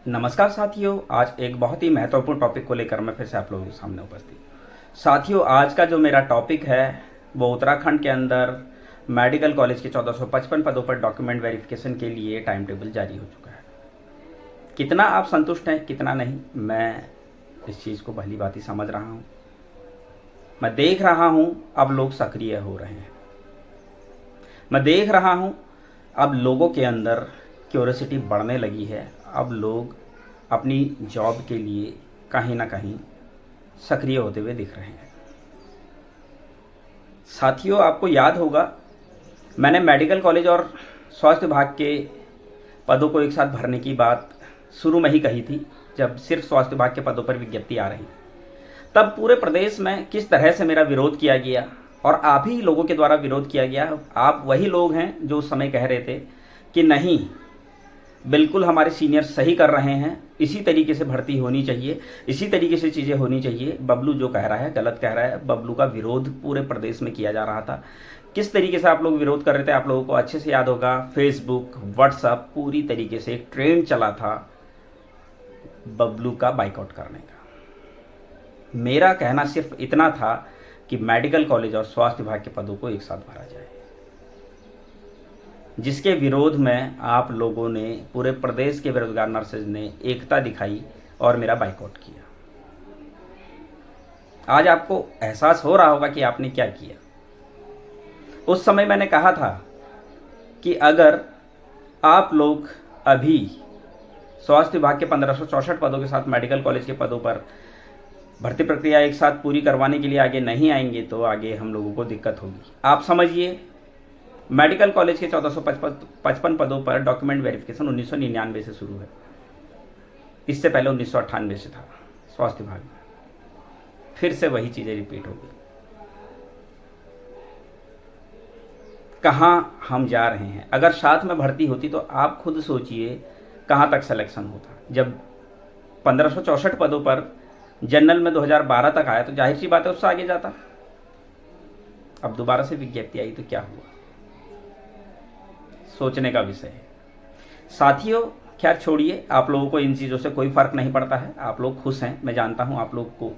नमस्कार साथियों, आज एक बहुत ही महत्वपूर्ण टॉपिक को लेकर मैं फिर से आप लोगों के सामने उपस्थित हूँ। साथियों, आज का जो मेरा टॉपिक है वो उत्तराखंड के अंदर मेडिकल कॉलेज के 1455 पदों पर डॉक्यूमेंट वेरिफिकेशन के लिए टाइम टेबल जारी हो चुका है। कितना आप संतुष्ट हैं, कितना नहीं, मैं इस चीज़ को भली भांति समझ रहा हूँ। मैं देख रहा हूँ अब लोग सक्रिय हो रहे हैं। मैं देख रहा हूँ अब लोगों के अंदर क्यूरियोसिटी बढ़ने लगी है। अब लोग अपनी जॉब के लिए कहीं ना कहीं सक्रिय होते हुए दिख रहे हैं। साथियों, आपको याद होगा मैंने मेडिकल कॉलेज और स्वास्थ्य विभाग के पदों को एक साथ भरने की बात शुरू में ही कही थी, जब सिर्फ स्वास्थ्य विभाग के पदों पर विज्ञप्ति आ रही। तब पूरे प्रदेश में किस तरह से मेरा विरोध किया गया और आप ही लोगों के द्वारा विरोध किया गया। आप वही लोग हैं जो उस समय कह रहे थे कि नहीं, बिल्कुल हमारे सीनियर सही कर रहे हैं, इसी तरीके से भर्ती होनी चाहिए, इसी तरीके से चीज़ें होनी चाहिए। बबलू जो कह रहा है गलत कह रहा है। बबलू का विरोध पूरे प्रदेश में किया जा रहा था। किस तरीके से आप लोग विरोध कर रहे थे, आप लोगों को अच्छे से याद होगा। फेसबुक, व्हाट्सएप, पूरी तरीके से एक ट्रेंड चला था बबलू का बाइकआउट करने का। मेरा कहना सिर्फ इतना था कि मेडिकल कॉलेज और स्वास्थ्य विभाग के पदों को एक साथ भरा जाए, जिसके विरोध में आप लोगों ने, पूरे प्रदेश के बेरोजगार नर्सेज ने एकता दिखाई और मेरा बाइकआउट किया। आज आपको एहसास हो रहा होगा कि आपने क्या किया। उस समय मैंने कहा था कि अगर आप लोग अभी स्वास्थ्य विभाग के 1564 पदों के साथ मेडिकल कॉलेज के पदों पर भर्ती प्रक्रिया एक साथ पूरी करवाने के लिए आगे नहीं आएंगे तो आगे हम लोगों को दिक्कत होगी। आप समझिए, मेडिकल कॉलेज के 1455 पदों पर डॉक्यूमेंट वेरिफिकेशन 1999 से शुरू है। इससे पहले 1998 से था स्वास्थ्य विभाग में। फिर से वही चीज़ें रिपीट हो गई। कहाँ हम जा रहे हैं। अगर साथ में भर्ती होती तो आप खुद सोचिए कहाँ तक सिलेक्शन होता। जब 1564 पदों पर जनरल में 2012 तक आया तो जाहिर सी बात है उससे आगे जाता। अब दोबारा से विज्ञप्ति आई तो क्या हुआ, सोचने का विषय है। साथियों, खैर छोड़िए, आप लोगों को इन चीज़ों से कोई फ़र्क नहीं पड़ता है। आप लोग खुश हैं, मैं जानता हूं आप लोग को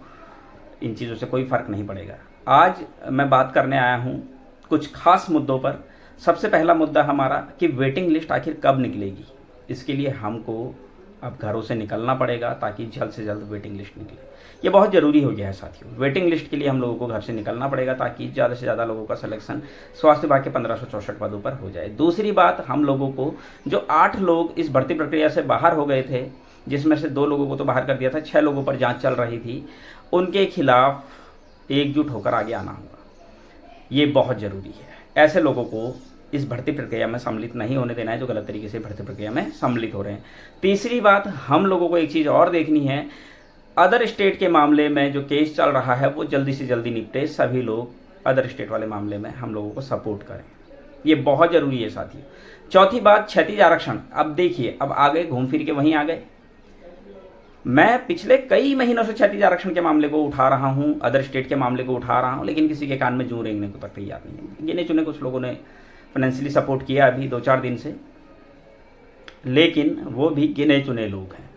इन चीज़ों से कोई फ़र्क नहीं पड़ेगा। आज मैं बात करने आया हूं कुछ खास मुद्दों पर। सबसे पहला मुद्दा हमारा कि वेटिंग लिस्ट आखिर कब निकलेगी। इसके लिए हमको अब घरों से निकलना पड़ेगा ताकि जल्द से जल्द वेटिंग लिस्ट निकले। ये बहुत ज़रूरी हो गया है साथियों। वेटिंग लिस्ट के लिए हम लोगों को घर से निकलना पड़ेगा ताकि ज़्यादा से ज़्यादा लोगों का सिलेक्शन स्वास्थ्य विभाग के 1564 पदों पर हो जाए। दूसरी बात, हम लोगों को जो 8 लोग इस भर्ती प्रक्रिया से बाहर हो गए थे, जिसमें से 2 लोगों को तो बाहर कर दिया था, 6 लोगों पर जाँच चल रही थी, उनके खिलाफ एकजुट होकर आगे आना होगा। ये बहुत ज़रूरी है। ऐसे लोगों को इस भर्ती प्रक्रिया में सम्मिलित नहीं होने देना है जो गलत तरीके से भर्ती प्रक्रिया में सम्मिलित हो रहे हैं। तीसरी बात, हम लोगों को एक चीज़ और देखनी है, अदर स्टेट के मामले में जो केस चल रहा है वो जल्दी से जल्दी निपटे। सभी लोग अदर स्टेट वाले मामले में हम लोगों को सपोर्ट करें, ये बहुत ज़रूरी है साथियों। चौथी बात, क्षैतिज आरक्षण। अब देखिए, अब आ गए, घूम फिर के वहीं आ गए। मैं पिछले कई महीनों से क्षैतिज आरक्षण के मामले को उठा रहा हूँ, अदर स्टेट के मामले को उठा रहा हूँ, लेकिन किसी के कान में जूं रेंगने को तक तैयार नहीं है। गिने चुने कुछ लोगों ने फाइनेंशियली सपोर्ट किया अभी 2-4 दिन से, लेकिन वो भी गिने चुने लोग हैं।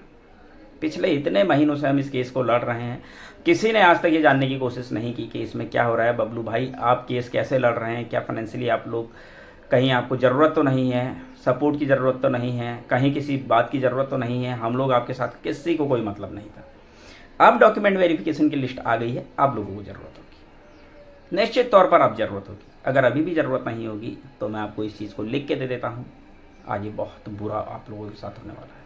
पिछले इतने महीनों से हम इस केस को लड़ रहे हैं, किसी ने आज तक ये जानने की कोशिश नहीं की कि इसमें क्या हो रहा है। बबलू भाई, आप केस कैसे लड़ रहे हैं, क्या फाइनेंशियली आप लोग, कहीं आपको ज़रूरत तो नहीं है, सपोर्ट की ज़रूरत तो नहीं है, कहीं किसी बात की ज़रूरत तो नहीं है। हम लोग आपके साथ, किसी को कोई मतलब नहीं था। अब डॉक्यूमेंट वेरिफिकेशन की लिस्ट आ गई है, आप लोगों को ज़रूरत होगी, निश्चित तौर पर आप ज़रूरत होगी। अगर अभी भी ज़रूरत नहीं होगी तो मैं आपको इस चीज़ को लिख के दे देता हूँ, आज ये बहुत बुरा आप लोगों के साथ होने वाला है।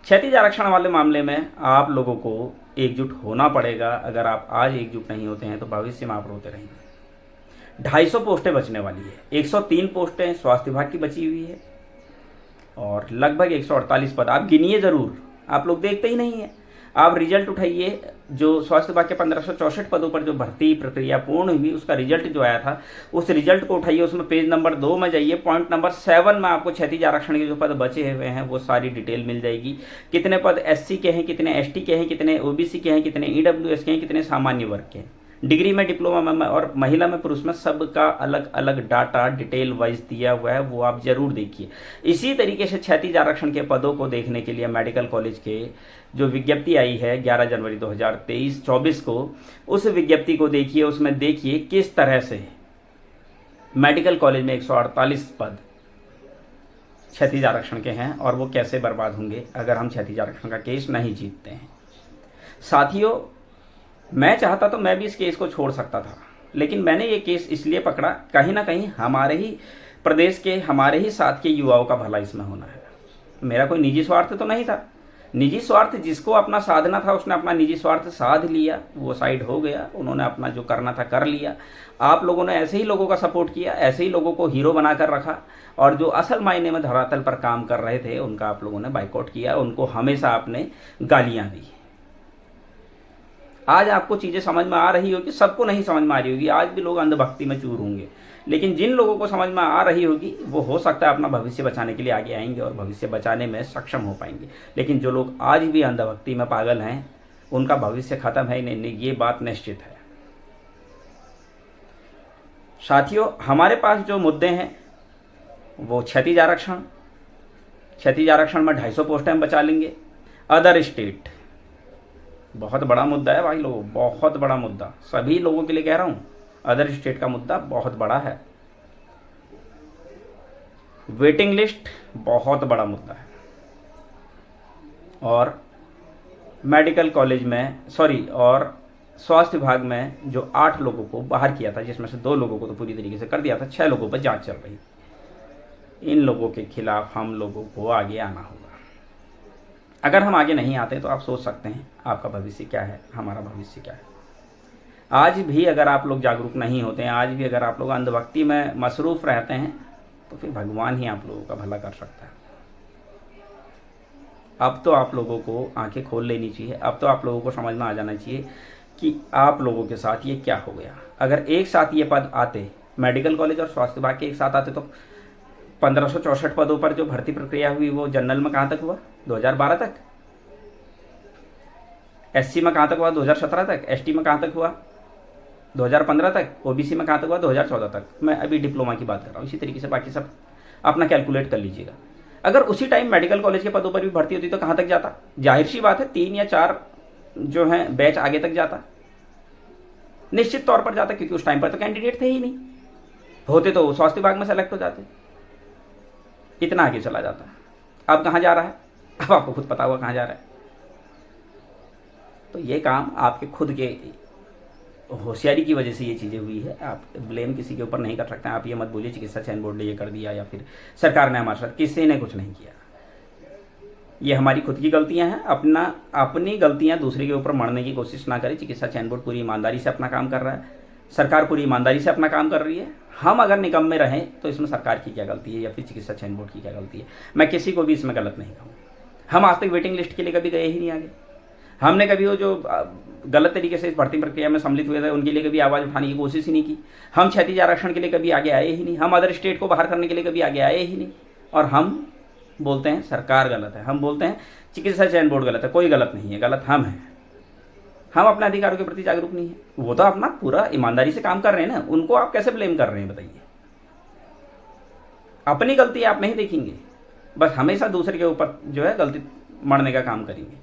क्षैतिज आरक्षण वाले मामले में आप लोगों को एकजुट होना पड़ेगा। अगर आप आज एकजुट नहीं होते हैं तो भविष्य में आप रोते रहेंगे। 250 पोस्टें बचने वाली है। 103 पोस्टें स्वास्थ्य विभाग की बची हुई है और लगभग 148 पद। आप गिनिए ज़रूर, आप लोग देखते ही नहीं है। आप रिजल्ट उठाइए, जो स्वास्थ्य विभाग के 1564 पदों पर जो भर्ती प्रक्रिया पूर्ण हुई उसका रिजल्ट जो आया था, उस रिजल्ट को उठाइए, उसमें पेज नंबर 2 में जाइए, पॉइंट नंबर 7 में आपको क्षैतिज आरक्षण के जो पद बचे हुए हैं वो सारी डिटेल मिल जाएगी। कितने पद SC के हैं, कितने ST के हैं, कितने OBC के हैं, कितने EWS के हैं, कितने सामान्य वर्ग के हैं। डिग्री में, डिप्लोमा में और महिला में, पुरुष में, सबका अलग अलग डाटा डिटेल वाइज दिया हुआ है, वो आप जरूर देखिए। इसी तरीके से क्षैतिज आरक्षण के पदों को देखने के लिए मेडिकल कॉलेज के जो विज्ञप्ति आई है 11 जनवरी 2023-24 को, उस विज्ञप्ति को देखिए। उसमें देखिए किस तरह से मेडिकल कॉलेज में 148 पद क्षैतिज आरक्षण के हैं और वो कैसे बर्बाद होंगे अगर हम क्षैतिज आरक्षण का केस नहीं जीतते हैं। साथियों, मैं चाहता तो मैं भी इस केस को छोड़ सकता था, लेकिन मैंने ये केस इसलिए पकड़ा, कहीं ना कहीं हमारे ही प्रदेश के, हमारे ही साथ के युवाओं का भला इसमें होना है। मेरा कोई निजी स्वार्थ तो नहीं था। निजी स्वार्थ जिसको अपना साधना था उसने अपना निजी स्वार्थ साध लिया, वो साइड हो गया, उन्होंने अपना जो करना था कर लिया। आप लोगों ने ऐसे ही लोगों का सपोर्ट किया, ऐसे ही लोगों को हीरो बनाकर रखा, और जो असल मायने में धरातल पर काम कर रहे थे उनका आप लोगों ने बाइकआउट किया, उनको हमेशा आपने गालियां दी। आज आपको चीज़ें समझ में आ रही होगी, सबको नहीं समझ में आ रही होगी, आज भी लोग अंधभक्ति में चूर होंगे, लेकिन जिन लोगों को समझ में आ रही होगी वो हो सकता है अपना भविष्य बचाने के लिए आगे आएंगे और भविष्य बचाने में सक्षम हो पाएंगे। लेकिन जो लोग आज भी अंधभक्ति में पागल हैं उनका भविष्य खत्म है ही नहीं, ये बात निश्चित है। साथियों, हमारे पास जो मुद्दे हैं वो क्षैतिज आरक्षण में 250 पोस्टें हम बचा लेंगे। अदर स्टेट बहुत बड़ा मुद्दा है भाई लोगों, बहुत बड़ा मुद्दा, सभी लोगों के लिए कह रहा हूं। अदर स्टेट का मुद्दा बहुत बड़ा है। वेटिंग लिस्ट बहुत बड़ा मुद्दा है। और मेडिकल कॉलेज में और स्वास्थ्य विभाग में जो 8 लोगों को बाहर किया था, जिसमें से 2 लोगों को तो पूरी तरीके से कर दिया था, 6 लोगों पर जांच चल रही थी। इन लोगों के खिलाफ हम लोगों को आगे आना होगा। अगर हम आगे नहीं आते तो आप सोच सकते हैं आपका भविष्य क्या है, हमारा भविष्य क्या है। आज भी अगर आप लोग जागरूक नहीं होते हैं, आज भी अगर आप लोग अंधभक्ति में मसरूफ रहते हैं, तो फिर भगवान ही आप लोगों का भला कर सकता है। अब तो आप लोगों को आंखें खोल लेनी चाहिए। अब तो आप लोगों को समझ में आ जाना चाहिए कि आप लोगों के साथ ये क्या हो गया। अगर एक साथ ये पद आते, मेडिकल कॉलेज और स्वास्थ्य विभाग के एक साथ आते, तो 1564 पदों पर जो भर्ती प्रक्रिया हुई वो जनरल में कहां तक हुआ? 2012 तक। एससी में कहां तक हुआ? 2017 तक। एसटी में कहां तक हुआ? 2015 तक। ओबीसी में कहां तक हुआ? 2014 तक। मैं अभी डिप्लोमा की बात कर रहा हूँ। इसी तरीके से बाकी सब अपना कैलकुलेट कर लीजिएगा। अगर उसी टाइम मेडिकल कॉलेज के पदों पर भी भर्ती होती तो कहां तक जाता? जाहिर सी बात है 3 या 4 जो है बैच आगे तक जाता, निश्चित तौर पर जाता, क्योंकि उस टाइम पर तो कैंडिडेट थे ही नहीं। होते तो स्वास्थ्य विभाग में सेलेक्ट हो जाते, इतना आगे चला जाता। अब कहां जा रहा है? अब आपको खुद पता होगा कहां जा रहा है। तो ये काम आपके खुद के होशियारी की वजह से ये चीज़ें हुई है। आप ब्लेम किसी के ऊपर नहीं कर सकते हैं। आप ये मत बोलिए चिकित्सा चयन बोर्ड ने ये कर दिया या फिर सरकार ने हमारे साथ, किसी ने कुछ नहीं किया। ये हमारी खुद की गलतियां हैं। अपनी गलतियां दूसरे के ऊपर मढ़ने की कोशिश ना करें। चिकित्सा चयन बोर्ड पूरी ईमानदारी से अपना काम कर रहा है, सरकार पूरी ईमानदारी से अपना काम कर रही है। हम अगर निकम में रहें तो इसमें सरकार की क्या गलती है या फिर चिकित्सा चयन बोर्ड की क्या गलती है? मैं किसी को भी इसमें गलत नहीं कहूँ। हम आज तक वेटिंग लिस्ट के लिए कभी गए ही नहीं आगे। हमने कभी वो जो गलत तरीके से इस भर्ती प्रक्रिया में सम्मिलित हुए थे उनके लिए कभी आवाज़ उठाने की कोशिश ही नहीं की। हम क्षैतिज आरक्षण के लिए कभी आगे आए ही नहीं। हम अदर स्टेट को बाहर करने के लिए कभी आगे आए ही नहीं। और हम बोलते हैं सरकार गलत है, हम बोलते हैं चिकित्सा चयन बोर्ड गलत है। कोई गलत नहीं है, गलत हम हैं। हम अपने अधिकारों के प्रति जागरूक नहीं है। वो तो अपना पूरा ईमानदारी से काम कर रहे हैं ना, उनको आप कैसे ब्लेम कर रहे हैं बताइए? अपनी गलती आप नहीं देखेंगे, बस हमेशा दूसरे के ऊपर जो है गलती मढ़ने का काम करेंगे।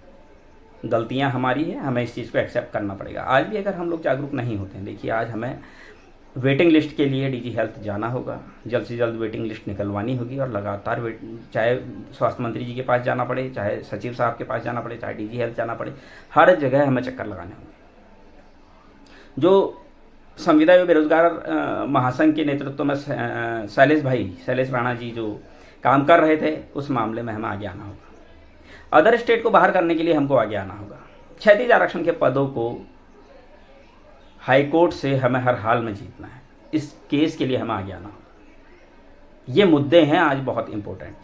गलतियां हमारी है, हमें इस चीज़ को एक्सेप्ट करना पड़ेगा। आज भी अगर हम लोग जागरूक नहीं होते हैं, देखिए आज हमें वेटिंग लिस्ट के लिए डीजी हेल्थ जाना होगा, जल्द से जल्द वेटिंग लिस्ट निकलवानी होगी और लगातार चाहे स्वास्थ्य मंत्री जी के पास जाना पड़े, चाहे सचिव साहब के पास जाना पड़े, चाहे डीजी हेल्थ जाना पड़े, हर जगह हमें चक्कर लगाने होंगे। जो संविदा एवं बेरोजगार महासंघ के नेतृत्व में शैलेश राणा जी जो काम कर रहे थे, उस मामले में हमें आगे आना होगा। अदर स्टेट को बाहर करने के लिए हमको आगे आना होगा। क्षैतिज आरक्षण के पदों को हाईकोर्ट से हमें हर हाल में जीतना है। इस केस के लिए हमें आगे आना होगा। ये मुद्दे हैं आज बहुत इंपॉर्टेंट।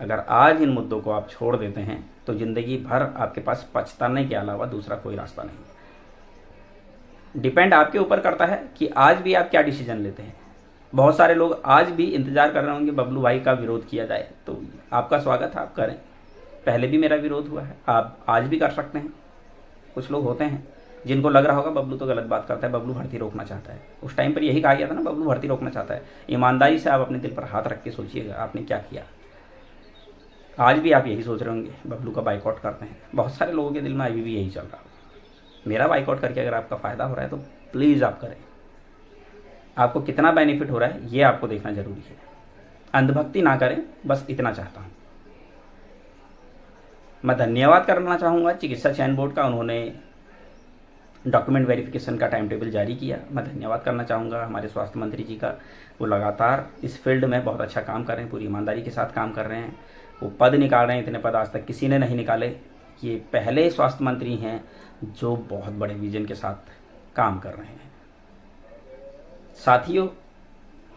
अगर आज इन मुद्दों को आप छोड़ देते हैं तो जिंदगी भर आपके पास पछताने के अलावा दूसरा कोई रास्ता नहीं है। डिपेंड आपके ऊपर करता है कि आज भी आप क्या डिसीजन लेते हैं। बहुत सारे लोग आज भी इंतजार कर रहे होंगे बबलू भाई का विरोध किया जाए, तो आपका स्वागत है, आप करें। पहले भी मेरा विरोध हुआ है, आप आज भी कर सकते हैं। कुछ लोग होते हैं जिनको लग रहा होगा बबलू तो गलत बात करता है, बबलू भर्ती रोकना चाहता है, उस टाइम पर यही कहा गया था ना, बबलू भर्ती रोकना चाहता है। ईमानदारी से आप अपने दिल पर हाथ रख के सोचिएगा आपने क्या किया। आज भी आप यही सोच रहे होंगे बबलू का बाइकआउट करते हैं। बहुत सारे लोगों के दिल में अभी भी यही चल रहा होगा। मेरा बाइकआउट करके अगर आपका फ़ायदा हो रहा है तो प्लीज़ आप करें। आपको कितना बेनिफिट हो रहा है ये आपको देखना ज़रूरी है। अंधभक्ति ना करें, बस इतना चाहता हूँ। मैं धन्यवाद करना चाहूँगा चिकित्सा चयन बोर्ड का, उन्होंने डॉक्यूमेंट वेरिफिकेशन का टाइम टेबल जारी किया। मैं धन्यवाद करना चाहूँगा हमारे स्वास्थ्य मंत्री जी का, वो लगातार इस फील्ड में बहुत अच्छा काम कर रहे हैं, पूरी ईमानदारी के साथ काम कर रहे हैं। वो पद निकाल रहे हैं, इतने पद आज तक किसी ने नहीं निकाले। ये पहले स्वास्थ्य मंत्री हैं जो बहुत बड़े विजन के साथ काम कर रहे हैं। साथियों,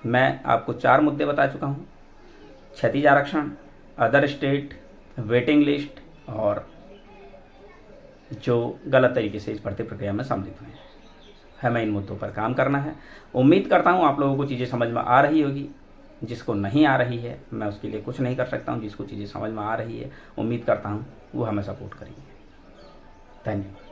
मैं आपको 4 मुद्दे बता चुका हूँ: क्षतिज आरक्षण, अदर स्टेट, वेटिंग लिस्ट और जो गलत तरीके से इस भर्ती प्रक्रिया में सम्मिलित हुए हैं। हमें इन मुद्दों पर काम करना है। उम्मीद करता हूँ आप लोगों को चीज़ें समझ में आ रही होगी। जिसको नहीं आ रही है मैं उसके लिए कुछ नहीं कर सकता हूँ। जिसको चीज़ें समझ में आ रही है, उम्मीद करता हूँ वो हमें सपोर्ट करेंगे। धन्यवाद।